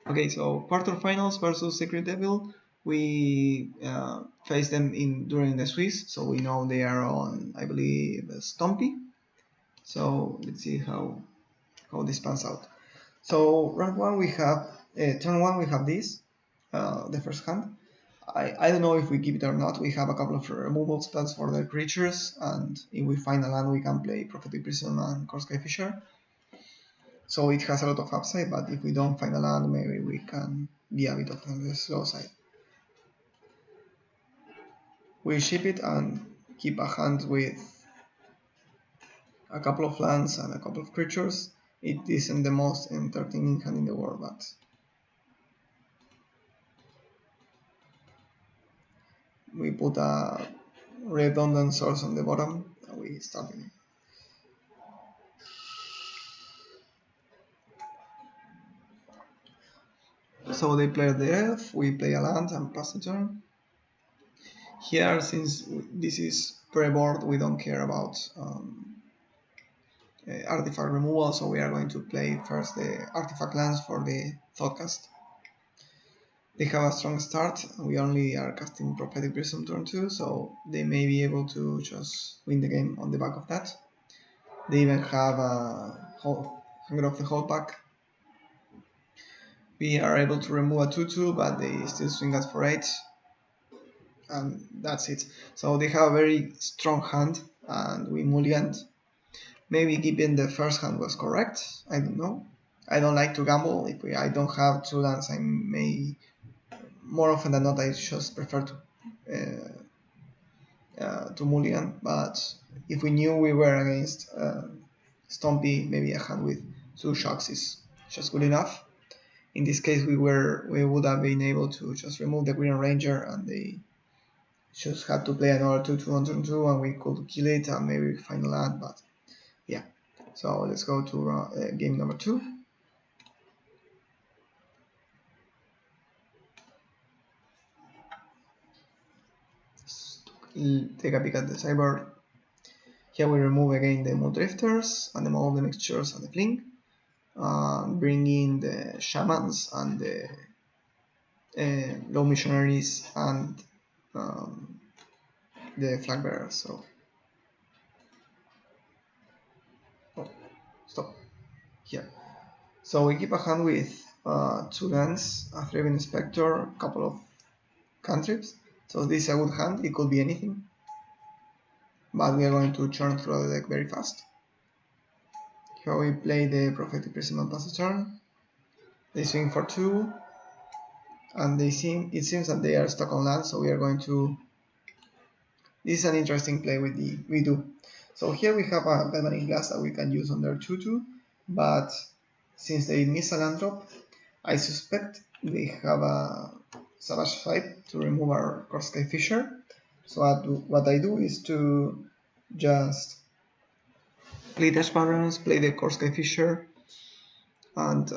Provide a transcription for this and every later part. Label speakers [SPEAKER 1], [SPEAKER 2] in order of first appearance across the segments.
[SPEAKER 1] Okay, so quarterfinals versus Secret Devil. We faced them during the Swiss, so we know they are on, I believe, Stompy. So let's see how this pans out. So round one we have turn one we have this the first hand. I don't know if we keep it or not. We have a couple of removal spells for the creatures, and if we find a land, we can play Prophetic Prism and Korskai Fisher. So it has a lot of upside, but if we don't find a land, maybe we can be a bit on the slow side. We ship it and keep a hand with a couple of lands and a couple of creatures. It isn't the most entertaining hand in the world, but we put a redundant source on the bottom and we start it. So they play the elf, we play a land and pass the turn. Here, since this is pre-board, we don't care about artifact removal, so we are going to play first the artifact lands for the Thoughtcast. They have a strong start, we only are casting Prophetic Prism turn 2, so they may be able to just win the game on the back of that. They even have a Hunger of the Holdback. We are able to remove a 2-2, but they still swing us for 8. And that's it. So they have a very strong hand, and we mulliganed. Maybe keeping the first hand was correct. I don't know. I don't like to gamble. If I don't have two lands, I may more often than not I just prefer to mulligan. But if we knew we were against Stompy, maybe a hand with two shocks is just good enough. In this case, we would have been able to just remove the Green Ranger, and they just had to play another 2-2 on turn 2, and we could kill it and maybe find a land. But yeah, so let's go to game number 2. Take a peek at the sideboard. Here we remove again the Muldrifters and all the mixtures and the fling. Bring in the Shamans and the Low Missionaries and the Flag Bearers. So, stop here. So we keep a hand with 2 lands, a Thraben Inspector, a couple of cantrips. So this is a good hand, it could be anything. But we are going to churn through the deck very fast. Here we play the Prophetic Prism and pass the turn. They swing for 2, and it seems that they are stuck on land, so we are going to... This is an interesting play we do. So here we have a Galvanic Blast that we can use on their 2-2, but since they miss a land drop, I suspect they have a Savage Swipe to remove our Korskai Fisher. So what I do is to just play Dash Barons, play the Korskai Fisher, and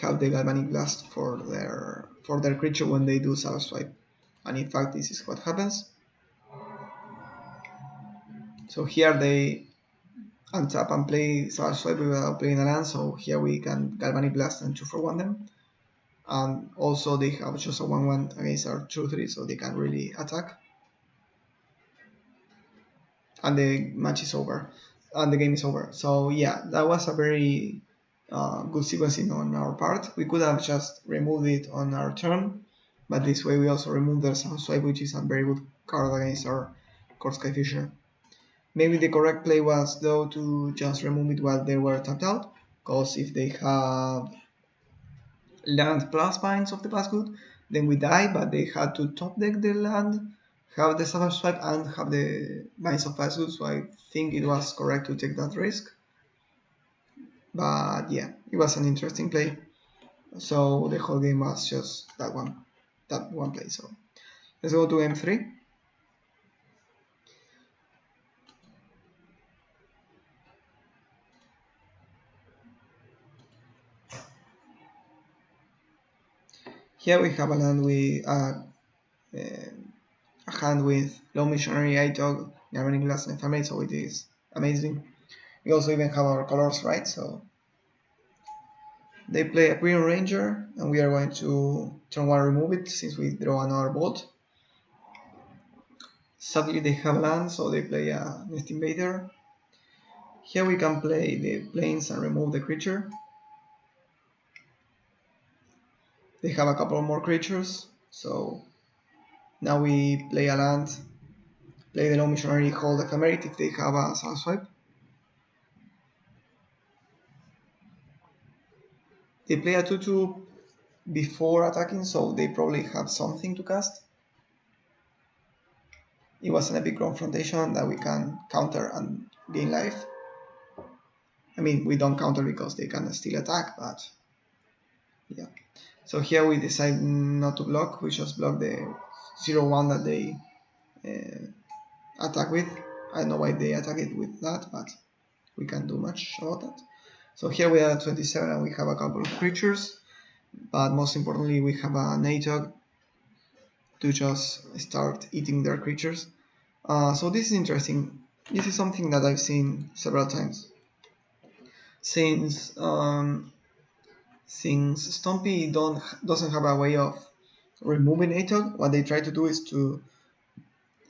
[SPEAKER 1] have the Galvanic Blast for their creature when they do Savage Swipe. And in fact, this is what happens. So here they untap and play Savage Swipe without playing a land, so here we can Galvanic Blast and 2-for-1 them. And also they have just a 1-1 against our 2-3, so they can really attack. And the match is over, and the game is over. So yeah, that was a very good sequencing on our part. We could have just removed it on our turn, but this way we also removed the Savage Swipe, which is a very good card against our Korskai Fisher. Maybe the correct play was though to just remove it while they were tapped out, because if they have land plus Binds of the Passgood, then we die, but they had to top deck the land, have the Savage Swipe, and have the Binds of Passgood, so I think it was correct to take that risk. But yeah, it was an interesting play. So the whole game was just that one play. So let's go to game 3. Here we have a land with a hand with Low Missionary, iDog, Galvanic Glass, and Family, so it is amazing. We also even have our colors right, so They play a Green Ranger, and we are going to turn 1 remove it since we draw another bolt. Sadly, they have land, so they play a Nest Invader. Here we can play the planes and remove the creature. They have a couple more creatures, so now we play a land, play the Low Missionary, hold Ephemerate if they have a Soul Swipe. They play a 2/2 before attacking, so they probably have something to cast. It was an epic confrontation that we can counter and gain life. I mean, we don't counter because they can still attack, but yeah. So here we decide not to block, we just block the 0/1 that they attack with. I don't know why they attack it with that, but we can't do much about that. So here we are at 27 and we have a couple of creatures, but most importantly we have an ATOG to just start eating their creatures. So this is interesting. This is something that I've seen several times. Since Stompy doesn't have a way of removing ATOG, what they try to do is to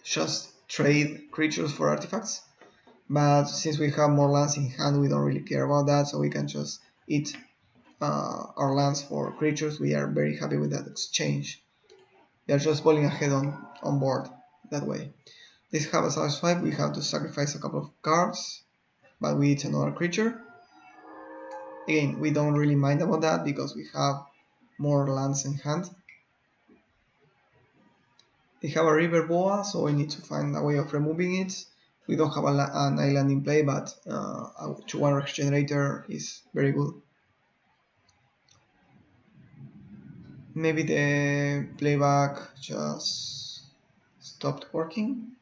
[SPEAKER 1] just trade creatures for artifacts. But since we have more lands in hand, we don't really care about that, so we can just eat our lands for creatures. We are very happy with that exchange. We are just bowling ahead on board that way. This have a Soul Swipe, we have to sacrifice a couple of cards, but we eat another creature. Again, we don't really mind about that because we have more lands in hand. They have a River Boa, so we need to find a way of removing it. We don't have an island in play, but a 2/1 Regenerator is very good. Maybe the playback just stopped working.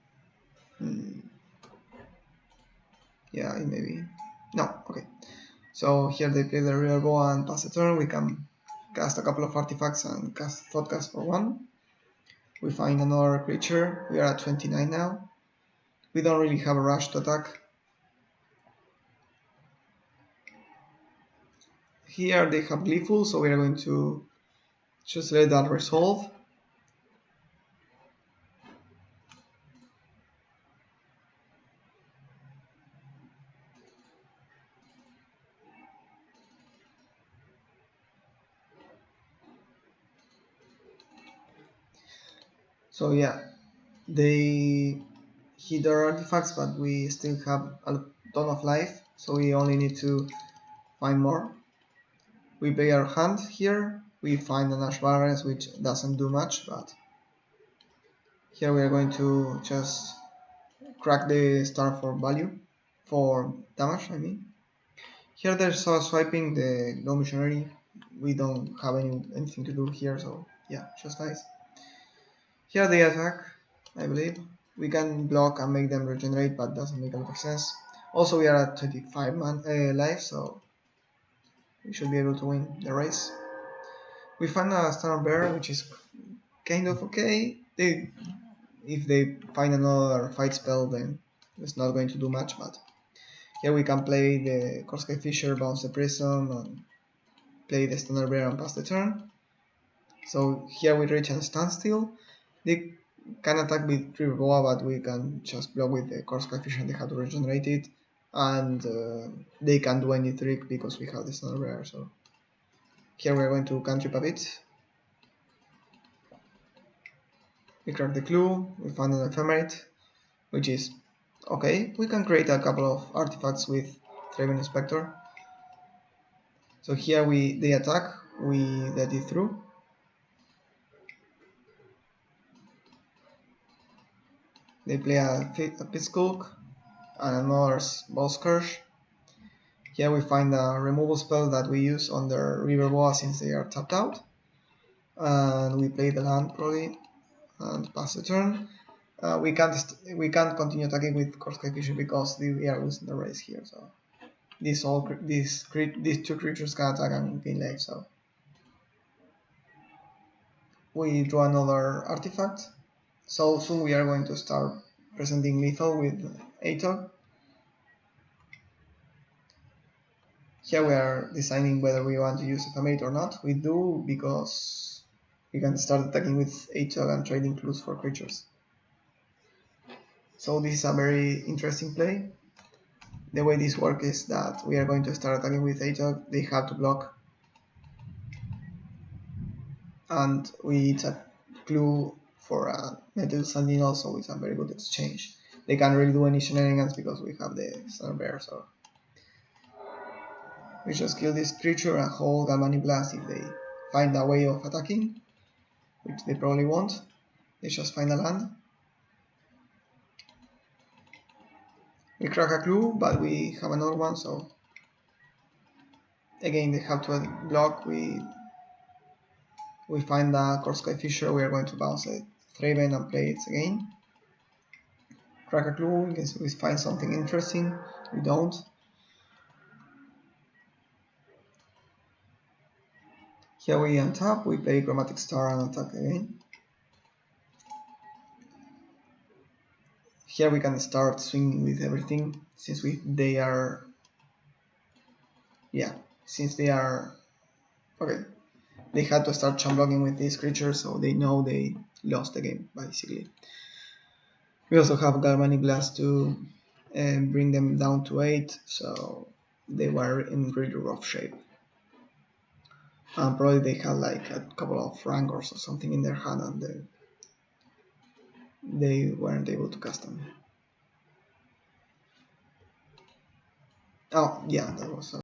[SPEAKER 1] Yeah, it maybe. No, okay. So here they play the River Boa and pass the turn. We can cast a couple of artifacts and cast Thoughtcast for 1. We find another creature. We are at 29 now. We don't really have a rush to attack. Here they have Gleeful, so we are going to just let that resolve. So yeah, they hit their artifacts, but we still have a ton of life, so we only need to find more. We play our hand here, we find an Ash Barrens, which doesn't do much, but here we are going to just crack the star for value, for damage, I mean. Here they're swiping the Low Missionary, we don't have anything to do here, so yeah, just nice. Here they attack, I believe. We can block and make them regenerate, but doesn't make a lot of sense. Also, we are at 25 life, so we should be able to win the race. We find a Standard Bear, which is kind of okay. If they find another fight spell, then it's not going to do much, but here we can play the Korskai Fisher, bounce the Prism, and play the Standard Bear and pass the turn. So here we reach a standstill. They can attack with River Boa, but we can just block with the Korskai Fisher and they have to regenerate it. And they can do any trick because we have the Standard Bear. So here we are going to cantrip a bit. We crack the clue, we find an ephemerate, which is okay. We can create a couple of artifacts with Thraben Inspector. So here they attack, we let it through. They play a Pitskulk and another Ball Scourge. Here we find a removal spell that we use on their River Boa since they are tapped out. And we play the land probably and pass the turn. We can't continue attacking with Korskai Fisher because we are losing the race here. So these two creatures can attack and gain life. So we draw another artifact. So soon we are going to start presenting lethal with ATOG. Here we are deciding whether we want to use Ephemerate or not. We do because we can start attacking with H-Dog and trading clues for creatures. So this is a very interesting play. The way this works is that we are going to start attacking with H-Dog. They have to block, and we each a clue for a Metal Sentinel, so it's a very good exchange. They can't really do any shenanigans because we have the Thunder Bear, so we just kill this creature and hold Galvanic Blast if they find a way of attacking, which they probably won't. They just find a land. We crack a clue, but we have another one, so again they have to block. We find a Korskai Fisher, we are going to bounce it Thraben and play it again. Crack a clue in case we find something interesting. We don't. Here we untap, we play Chromatic Star and attack again. Here we can start swinging with everything since they are okay. They had to start chum blocking with these creatures, so they know they lost the game basically. We also have Galvanic Blast to bring them down to 8, so they were in really rough shape. And probably they had like a couple of Rancors or something in their hand, and they weren't able to cast them. Oh yeah, that was